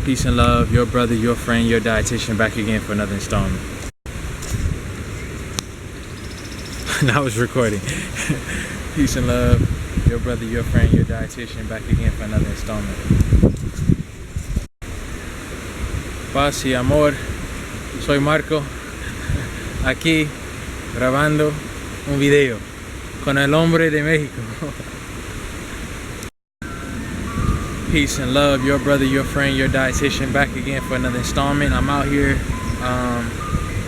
Peace and love, your brother, your friend, your dietitian, back again for another installment. Now it's recording. Peace and love, your brother, your friend, your dietitian, back again for another installment. Paz y amor, soy Marco, aquí grabando un video con el hombre de México. Peace and love, your brother, your friend, your dietitian, back again for another installment. I'm out here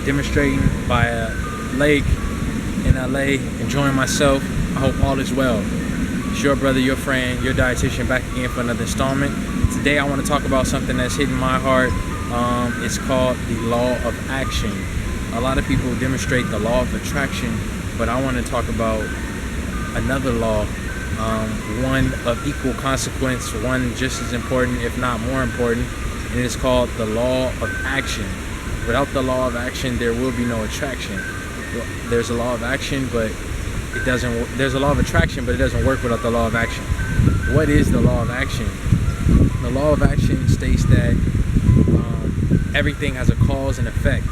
demonstrating by a lake in LA, enjoying myself. I hope all is well. It's your brother, your friend, your dietitian, back again for another installment. Today I want to talk about something that's hitting my heart. It's called the law of action. A lot of people demonstrate the law of attraction, but I want to talk about another law, one of equal consequence, one just as important, if not more important, and it's called the law of action. Without the law of action, there will be no attraction. There's a law of action, but it doesn't. There's a law of attraction, but it doesn't work without the law of action. What is the law of action? The law of action states that everything has a cause and effect.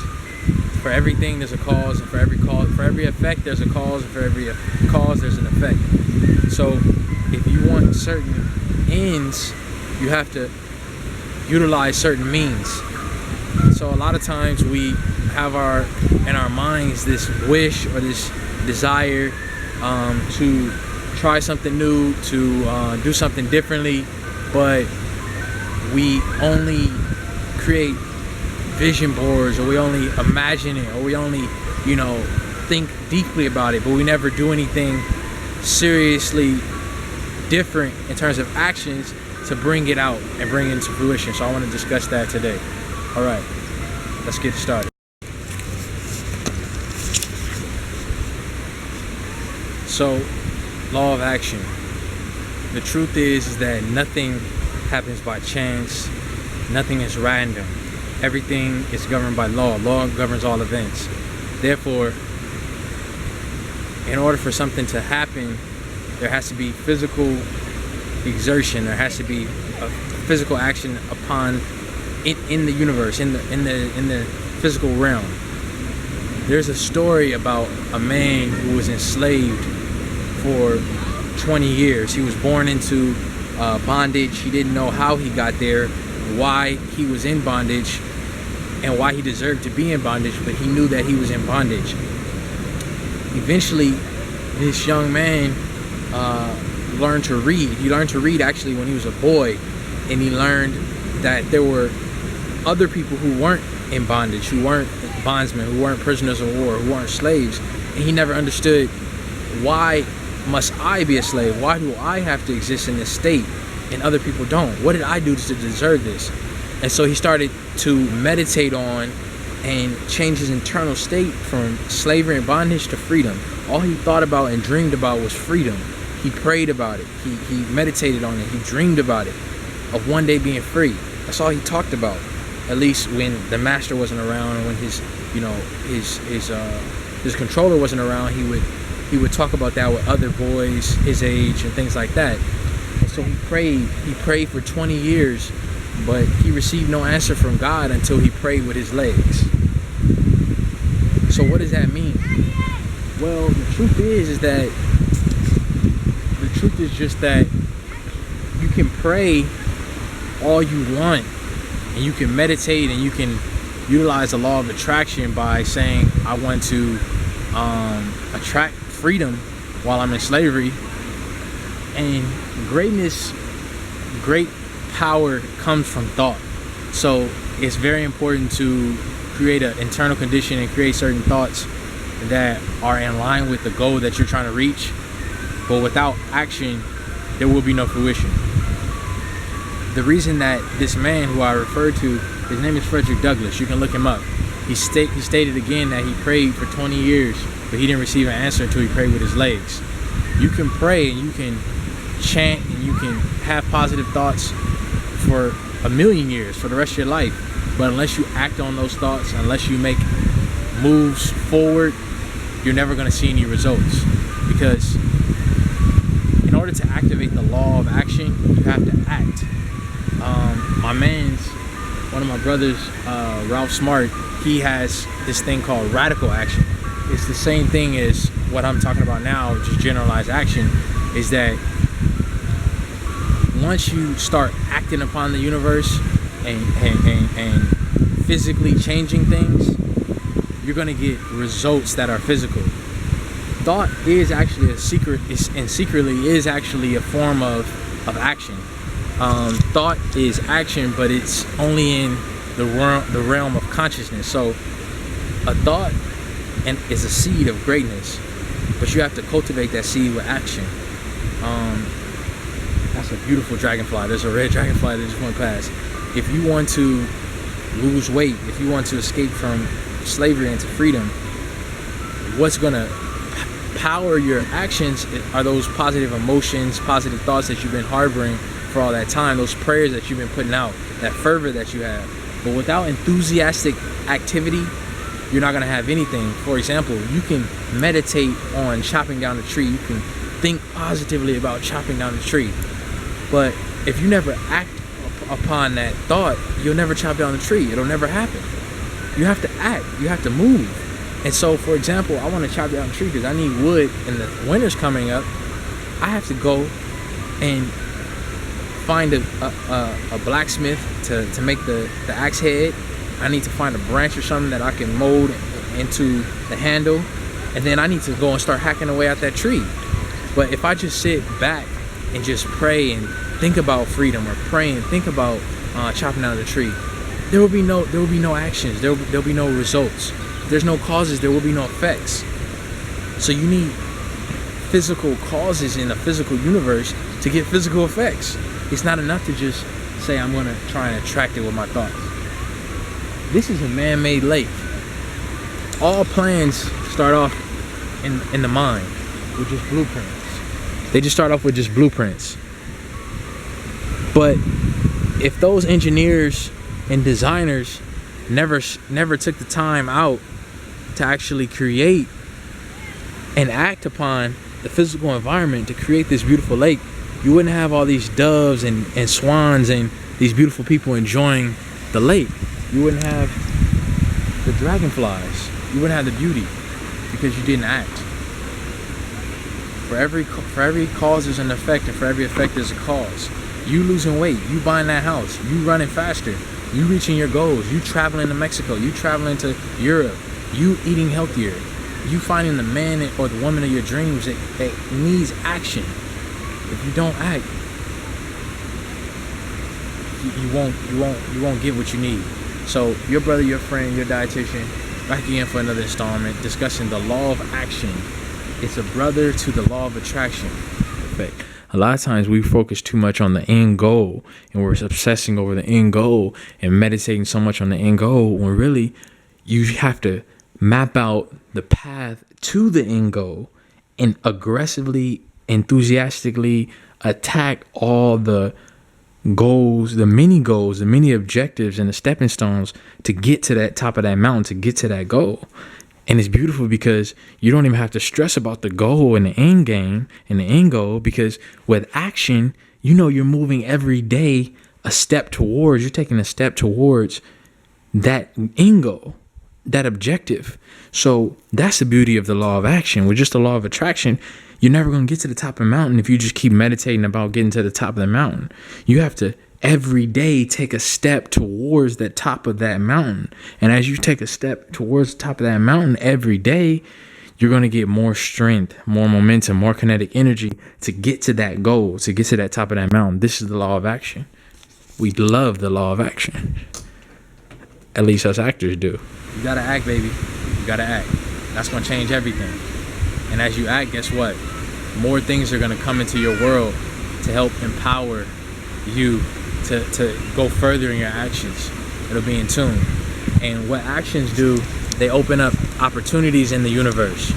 For everything, there's a cause, and for every effect, there's a cause, and for every cause, there's an effect. So, if you want certain ends, you have to utilize certain means. So, a lot of times we have in our minds this wish or this desire to try something new, to do something differently, but we only create vision boards, or we only imagine it, or we only, think deeply about it, but we never do anything seriously different in terms of actions to bring it out and bring it into fruition. So I want to discuss that today. All right, let's get started. So, law of action. The truth is that nothing happens by chance. Nothing is random. Everything is governed by law. Law governs all events. Therefore, in order for something to happen, there has to be physical exertion. There has to be a physical action upon in the universe, in the physical realm. There's a story about a man who was enslaved for 20 years. He was born into bondage. He didn't know how he got there, why he was in bondage, and why he deserved to be in bondage, but he knew that he was in bondage. Eventually, this young man learned to read. He learned to read actually when he was a boy, and he learned that there were other people who weren't in bondage, who weren't bondsmen, who weren't prisoners of war, who weren't slaves, and he never understood, why must I be a slave? Why do I have to exist in this state and other people don't? What did I do to deserve this? And so he started to meditate on and change his internal state from slavery and bondage to freedom. All he thought about and dreamed about was freedom. He prayed about it. He meditated on it. He dreamed about it, of one day being free. That's all he talked about. At least when the master wasn't around, and when his controller wasn't around, he would talk about that with other boys his age and things like that. And so he prayed for 20 years, but he received no answer from God until he prayed with his legs. So what does that mean? Well, the truth is just that you can pray all you want, and you can meditate, and you can utilize the law of attraction by saying, I want to attract freedom while I'm in slavery. And great power comes from thought. So it's very important to create an internal condition and create certain thoughts that are in line with the goal that you're trying to reach. But without action, there will be no fruition. The reason that this man who I referred to, his name is Frederick Douglass, you can look him up. He stated again that he prayed for 20 years, but he didn't receive an answer until he prayed with his legs. You can pray and you can chant and you can have positive thoughts for 1,000,000 years, for the rest of your life, but unless you act on those thoughts, unless you make moves forward, you're never going to see any results. Because in order to activate the law of action, you have to act. My man's one of my brothers, Ralph Smart, he has this thing called radical action. It's the same thing as what I'm talking about now, just generalized action, is that once you start acting upon the universe and physically changing things, you're going to get results that are physical. Thought is actually secretly is actually a form of action. Thought is action, but it's only in the realm of consciousness. So a thought is a seed of greatness, but you have to cultivate that seed with action. That's a beautiful dragonfly. There's a red dragonfly that just went past. If you want to lose weight, if you want to escape from slavery into freedom, what's gonna power your actions are those positive emotions, positive thoughts that you've been harboring for all that time, those prayers that you've been putting out, that fervor that you have. But without enthusiastic activity, you're not gonna have anything. For example, you can meditate on chopping down a tree, you can think positively about chopping down the tree, but if you never act upon that thought, you'll never chop down the tree. It'll never happen. You have to act, you have to move. And so, for example, I want to chop down a tree because I need wood and the winter's coming up. I have to go and find a blacksmith to make the axe head. I need to find a branch or something that I can mold into the handle, and then I need to go and start hacking away at that tree. But if I just sit back and just pray and think about freedom, or pray and think about chopping down the tree, there will be no actions. There'll be no results. If there's no causes, there will be no effects. So you need physical causes in a physical universe to get physical effects. It's not enough to just say I'm gonna try and attract it with my thoughts. This is a man-made lake. All plans start off in the mind with just blueprints. They just start off with just blueprints. But if those engineers and designers never took the time out to actually create and act upon the physical environment to create this beautiful lake, you wouldn't have all these doves and swans and these beautiful people enjoying the lake. You wouldn't have the dragonflies. You wouldn't have the beauty because you didn't act. For every cause there's an effect, and for every effect there's a cause. You losing weight, you buying that house, you running faster, you reaching your goals, you traveling to Mexico, you traveling to Europe, you eating healthier, you finding the man or the woman of your dreams that needs action. If you don't act, you won't get what you need. So your brother, your friend, your dietitian, back again for another installment discussing the law of action. It's a brother to the law of attraction effect. A lot of times we focus too much on the end goal, and we're obsessing over the end goal and meditating so much on the end goal, when really you have to map out the path to the end goal and aggressively, enthusiastically attack all the goals, the many objectives and the stepping stones to get to that top of that mountain, to get to that goal. And it's beautiful because you don't even have to stress about the goal and the end game and the end goal, because with action, you know, you're moving every day a step towards, you're taking a step towards that end goal, that objective. So that's the beauty of the law of action. With just the law of attraction, you're never going to get to the top of the mountain if you just keep meditating about getting to the top of the mountain. You have to every day take a step towards the top of that mountain. And as you take a step towards the top of that mountain every day, you're going to get more strength, more momentum, more kinetic energy to get to that goal, to get to that top of that mountain. This is the law of action. We love the law of action. At least us actors do. You got to act, baby. You got to act. That's going to change everything. And as you act, guess what? More things are going to come into your world to help empower you to go further in your actions. It'll be in tune. And what actions do, they open up opportunities in the universe.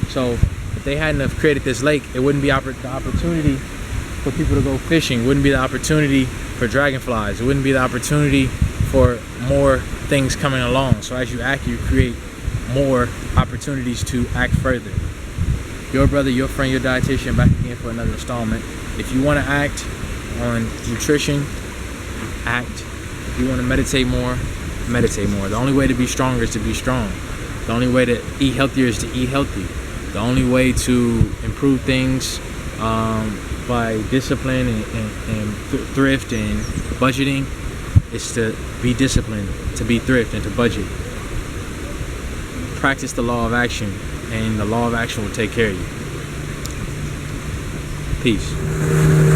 So if they hadn't have created this lake, it wouldn't be the opportunity for people to go fishing. It wouldn't be the opportunity for dragonflies. It wouldn't be the opportunity for more things coming along. So as you act, you create more opportunities to act further. Your brother, your friend, your dietitian, back again for another installment. If you want to act on nutrition, act. If you want to meditate more, meditate more. The only way to be stronger is to be strong. The only way to eat healthier is to eat healthy. The only way to improve things by discipline and thrift and budgeting is to be disciplined, to be thrift, and to budget. Practice the law of action, and the law of action will take care of you. Peace.